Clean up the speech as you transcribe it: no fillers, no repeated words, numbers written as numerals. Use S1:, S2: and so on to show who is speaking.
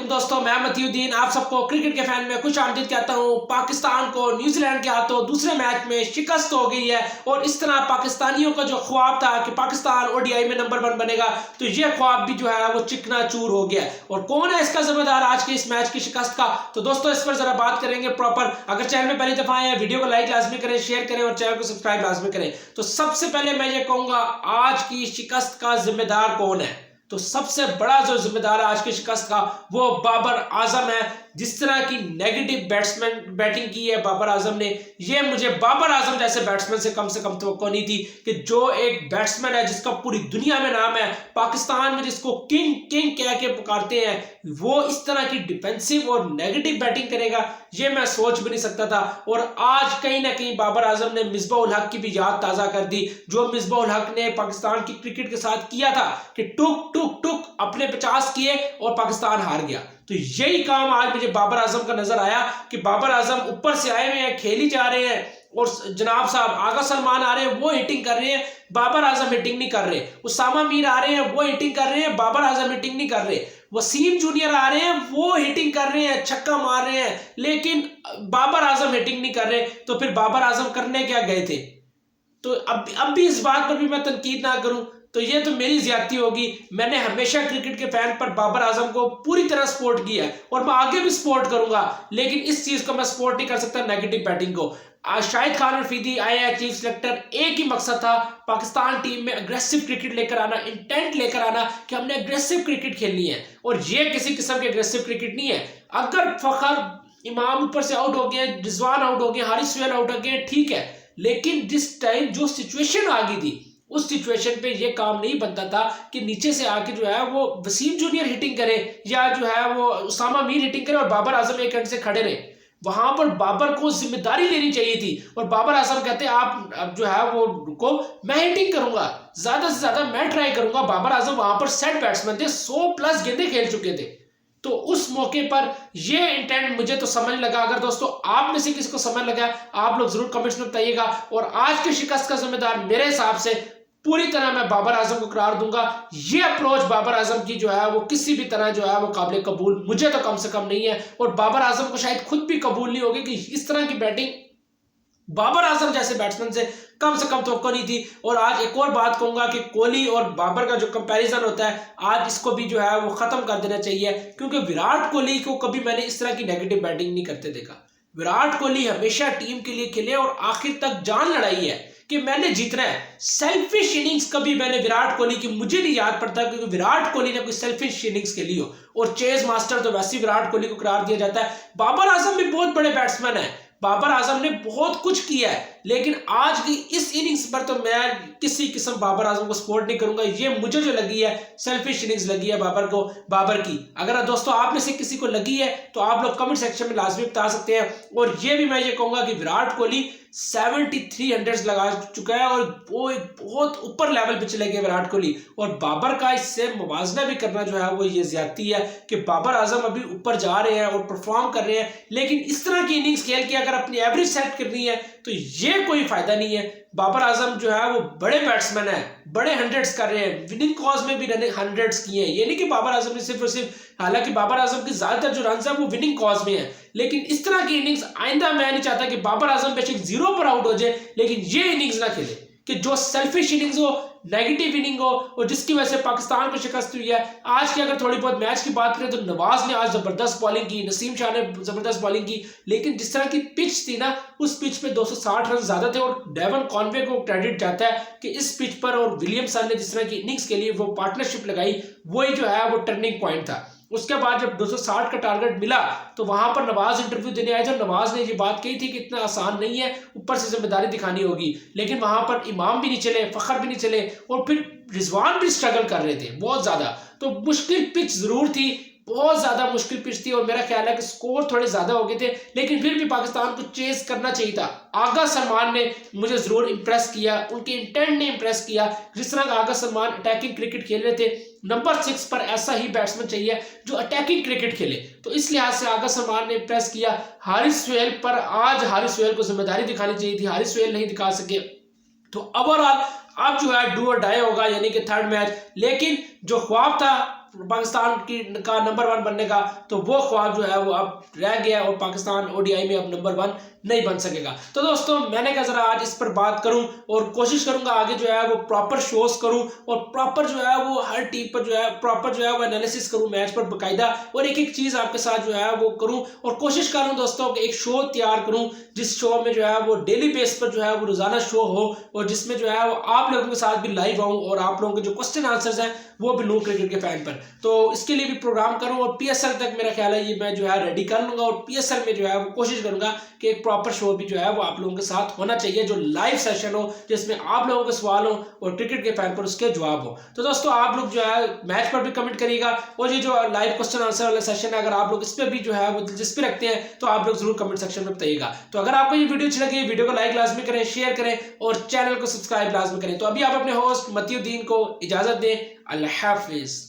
S1: दोस्तों, मैं मतीउद्दीन आप सबको क्रिकेट के फैन में खुश आमदीद कहता हूं। पाकिस्तान को न्यूजीलैंड के हाथों दूसरे मैच में शिकस्त हो गई है और इस तरह पाकिस्तानियों का जो ख्वाब था कि पाकिस्तान ओडीआई में नंबर 1 बनेगा, तो ये ख्वाब भी जो है वो चिकनाचूर हो गया। और कौन है इसका जिम्मेदार आज के इस मैच की शिकस्त का, तो दोस्तों इस पर जरा बात करेंगे प्रॉपर। अगर चैनल में पहली दफा आए हैं, वीडियो को लाइक लाजमी करें, शेयर करें और चैनल को सब्सक्राइब लाजमी करें। तो सबसे पहले मैं ये कहूंगा, आज की शिकस्त का जिम्मेदार कौन है? तो सबसे बड़ा जो जिम्मेदार है आज की शिकस्त का वो बाबर आजम है। जिस तरह की नेगेटिव बैटिंग की है बाबर आजम ने, ये मुझे बाबर आजम जैसे बैट्समैन से कम तवक्को नहीं थी कि जो एक बैट्समैन है जिसका पूरी दुनिया में नाम है, पाकिस्तान में जिसको किंग किंग कह के पुकारते हैं, वो इस तरह की डिफेंसिव और नेगेटिव बैटिंग करेगा, ये मैं सोच भी नहीं सकता था। और आज कहीं ना कहीं बाबर आजम ने मिसबाह उल हक की भी याद ताजा कर दी। जो मिसबाह उल हक ने पाकिस्तान की क्रिकेट के साथ किया था कि टुक टुक टुक अपने 50 किए और पाकिस्तान हार गया, तो यही काम आज मुझे बाबर आजम का नजर आया कि बाबर आजम ऊपर से आए हुए हैं, खेल ही जा रहे हैं और जनाब साहब आगा सलमान आ रहे हैं, वो हिटिंग कर रहे हैं, बाबर आजम हिटिंग नहीं कर रहे। उसामा मीर आ रहे हैं, वो हिटिंग कर रहे हैं, बाबर आजम हिटिंग नहीं कर रहे। वसीम जूनियर आ रहे हैं, वो हिटिंग कर रहे हैं, छक्का मार रहे हैं, लेकिन बाबर आजम हिटिंग नहीं कर रहे। तो फिर बाबर आजम करने क्या गए थे? तो अब भी इस बात पर भी मैं तनकीद ना करूं तो ये तो मेरी ज्यादती होगी। मैंने हमेशा क्रिकेट के फैन पर बाबर आजम को पूरी तरह सपोर्ट किया है और मैं आगे भी सपोर्ट करूंगा, लेकिन इस चीज को मैं सपोर्ट नहीं कर सकता, नेगेटिव बैटिंग को। शाहिद खान रफीदी आए हैं चीफ सेलेक्टर, एक ही मकसद था पाकिस्तान टीम में अग्रेसिव क्रिकेट लेकर आना, इंटेंट लेकर आना कि हमने अग्रेसिव क्रिकेट खेलनी है। और ये किसी किस्म की अग्रेसिव क्रिकेट नहीं है। अगर फखर इमाम ऊपर से आउट हो गए, रिजवान आउट हो गए, हारिस सुहेल आउट हो गए, ठीक है, लेकिन जिस टाइम जो सिचुएशन आ गई थी उस सिचुएशन पे ये काम नहीं बनता था कि नीचे से आके जो है वो वसीम जूनियर हिटिंग करे या जो है वो उसामा मीर हिटिंग करे और बाबर आजम एक एंड से खड़े रहे। वहां पर बाबर को जिम्मेदारी लेनी चाहिए थी और बाबर आजम कहते आप अब जो है वो रुको, मैं हिटिंग करूंगा, ज्यादा से ज्यादा मैं ट्राई करूंगा। बाबर आजम वहां पर सेट बैट्समैन थे, 100+ गेंदें खेल चुके थे। तो उस मौके पर ये इंटेंट मुझे तो समझ लगा। अगर दोस्तों आप में से किसी को समझ लगा, आप लोग जरूर कमेंट्स में बताइएगा। और आज के शिकस्त का जिम्मेदार मेरे हिसाब से पूरी तरह मैं बाबर आजम को करार दूंगा। ये अप्रोच बाबर आजम की जो है वो किसी भी तरह जो है वो काबिल कबूल मुझे तो कम से कम नहीं है, और बाबर आजम को शायद खुद भी कबूल नहीं होगी कि इस तरह की बैटिंग बाबर आजम जैसे बैट्समैन से कम तवक्को नहीं थी। और आज एक और बात कहूंगा कि कोहली और बाबर का जो कंपैरिजन होता है, आज इसको भी जो है वो खत्म कर देना चाहिए, क्योंकि विराट कोहली को कभी मैंने इस तरह की नेगेटिव बैटिंग नहीं करते देखा। विराट कोहली हमेशा टीम के लिए खेले और आखिर तक जान लड़ाई है कि मैंने जीतना है। सेल्फिश इनिंग्स कभी मैंने विराट कोहली की मुझे नहीं याद पड़ता क्योंकि विराट कोहली ने कोई सेल्फिश इनिंग्स खेली हो। और चेज मास्टर तो वैसे विराट कोहली को करार दिया जाता है। बाबर आजम भी बहुत बड़े बैट्समैन है, बाबर आजम ने बहुत कुछ किया है, लेकिन आज की इस इनिंग्स पर तो मैं किसी किस्म बाबर आजम को सपोर्ट नहीं करूंगा। ये मुझे जो लगी है सेल्फिश इनिंग्स लगी है बाबर की। अगर दोस्तों आप में से किसी को लगी है तो आप लोग कमेंट सेक्शन में लाजमी बता सकते हैं। और ये भी मैं ये कहूंगा कि विराट कोहली 73 हंड्रेड्स लगा चुका है और वो बहुत ऊपर लेवल पे चले गए विराट कोहली। और बाबर का इससे मुवाजना भी करना जो है वो ये ज्यादती है कि बाबर आजम अभी ऊपर जा रहे हैं और परफॉर्म कर रहे हैं, लेकिन इस तरह की इनिंग्स खेल के अगर अपनी एवरेज सेट करनी है तो ये कोई फायदा नहीं है। बाबर आजम जो है वो बड़े बैट्समैन है, बड़े हंड्रेड्स कर रहे हैं, विनिंग कॉज में भी रनिंग हंड्रेड्स किए हैं। ये नहीं कि बाबर आजम ने सिर्फ और सिर्फ, हालांकि बाबर आजम की ज्यादातर जो रन है वो विनिंग कॉज में है, लेकिन इस तरह की इनिंग्स आइंदा मैं नहीं चाहता कि बाबर आजम बेशक 0 पर आउट हो जाए, लेकिन ये इनिंग्स ना खेले कि जो सेल्फिश इनिंग्स हो, नेगेटिव इनिंग हो और जिसकी वजह से पाकिस्तान को शिकस्त हुई है। आज की अगर थोड़ी बहुत मैच की बात करें तो नवाज ने आज जबरदस्त बॉलिंग की, नसीम शाह ने जबरदस्त बॉलिंग की, लेकिन जिस तरह की पिच थी ना, उस पिच पे 260 रन ज्यादा थे। और डेवन कॉनवे को क्रेडिट जाता है कि इस पिच पर और विलियमसन ने जिस तरह की इनिंग्स के लिए वो पार्टनरशिप लगाई, वही जो है वो टर्निंग पॉइंट था। उसके बाद जब 260 का टारगेट मिला तो वहां पर नवाज इंटरव्यू देने आए थे, नवाज ने ये बात कही थी कि इतना आसान नहीं है, ऊपर से जिम्मेदारी दिखानी होगी। लेकिन वहां पर इमाम भी नहीं चले, फखर भी नहीं चले और फिर रिजवान भी स्ट्रगल कर रहे थे बहुत ज्यादा। तो मुश्किल पिच जरूर थी, बहुत ज्यादा मुश्किल पिच थी और मेरा ख्याल है कि स्कोर थोड़े ज्यादा हो गए थे, लेकिन फिर भी पाकिस्तान को चेस करना चाहिए था। आगा सलमान ने मुझे जरूर इंप्रेस किया, उनके इंटेंट ने इंप्रेस किया। जिस तरह आगा सलमान अटैकिंग क्रिकेट खेल रहे थे, नंबर 6 पर ऐसा ही बैट्समैन चाहिए जो अटैकिंग क्रिकेट खेले, तो इस लिहाज से आगा सलमान ने इंप्रेस किया। हारिस सुहेल पर आज हारिस सुहेल को जिम्मेदारी दिखानी चाहिए थी, हारिस सुहेल नहीं दिखा सके। तो ओवरऑल अब जो है डू और डाई होगा, यानी कि थर्ड मैच। लेकिन जो ख्वाब था पाकिस्तान की का नंबर 1 बनने का, तो वो ख्वाब जो है वो अब रह गया और पाकिस्तान ओडीआई में अब नंबर 1 नहीं बन सकेगा। तो दोस्तों मैंने कहा जरा आज इस पर बात करूं और कोशिश करूंगा आगे जो है वो प्रॉपर शोज करूं और प्रॉपर जो है वो हर टीम पर जो है प्रॉपर जो है वो एनालिसिस करूं मैच पर बकायदा, और एक एक चीज आपके साथ जो है वो करूं और कोशिश करूं दोस्तों कि एक शो तैयार करूं जिस शो में जो है वो डेली बेस पर जो है वो रोजाना शो हो और जिसमें जो है वो आप लोगों के साथ भी लाइव आऊं और आप लोगों के जो क्वेश्चन आंसर्स हैं वो भी लूं क्रिकेट के फैन पर। तो इसके लिए भी प्रोग्राम करूं और पीएसएल तक मेरा ख्याल है ये मैं जो है रेडी कर लूंगा और पीएसएल में जो है वो कोशिश करूंगा कि एक प्रॉपर शो भी जो है वो आप लोगों के साथ होना चाहिए, जो लाइव सेशन हो जिसमें आप लोगों के सवाल हो और क्रिकेट के फैन पर उसके जवाब हो। तो दोस्तों आप लोग जो है मैच पर भी कमेंट करिएगा और ये जो लाइव क्वेश्चन आंसर वाला सेशन है अगर आप लोग इस पर भी जो है वो दिलचस्पी रखते हैं तो आप लोग जरूर कमेंट सेक्शन में बताइएगा। तो अगर आपको ये वीडियो अच्छी लगी वीडियो को लाइक लाजमी करें, शेयर करें और चैनल को सब्सक्राइब लाजमी करें। तो अभी आप अपने होस्ट मतीउद्दीन को इजाजत दें। अल्लाह हाफिज।